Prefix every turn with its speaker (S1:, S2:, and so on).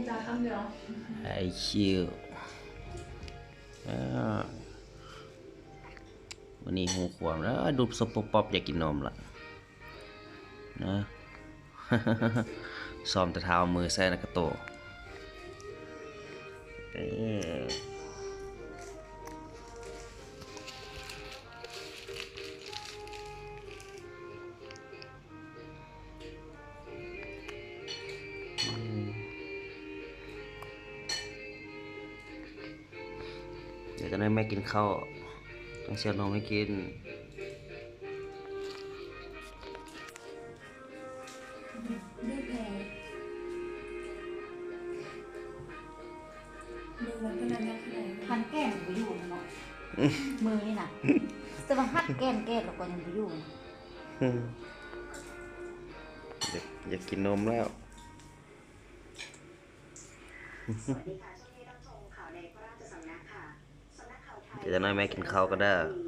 S1: จาคำเดียว
S2: ไอคิววันนี้หูขวางแล้วดูสปป๊อปอยากกินนมละนะซ้อมแต่เท้ามือใส่นักโตเดี๋ยวจะได้แม่กินข้าวต้องเชียร์นมให้กิน
S1: ดื้อแพ้ดูมันก็นั่นขนาด
S3: พันแก้มไปอยู่เนาะมือนี่น่ะจะมาหัดแก้มแล้วก็ยังไปอยู่
S2: อยากกินนมแล้ว
S4: สวัสดีค่ะช่วงนี้เราชมข่าวในพระราชสำนักค่ะสำนักข่าวไทย
S2: เดี๋ยวจะได้แม่กินข้าวก็ได้
S4: มี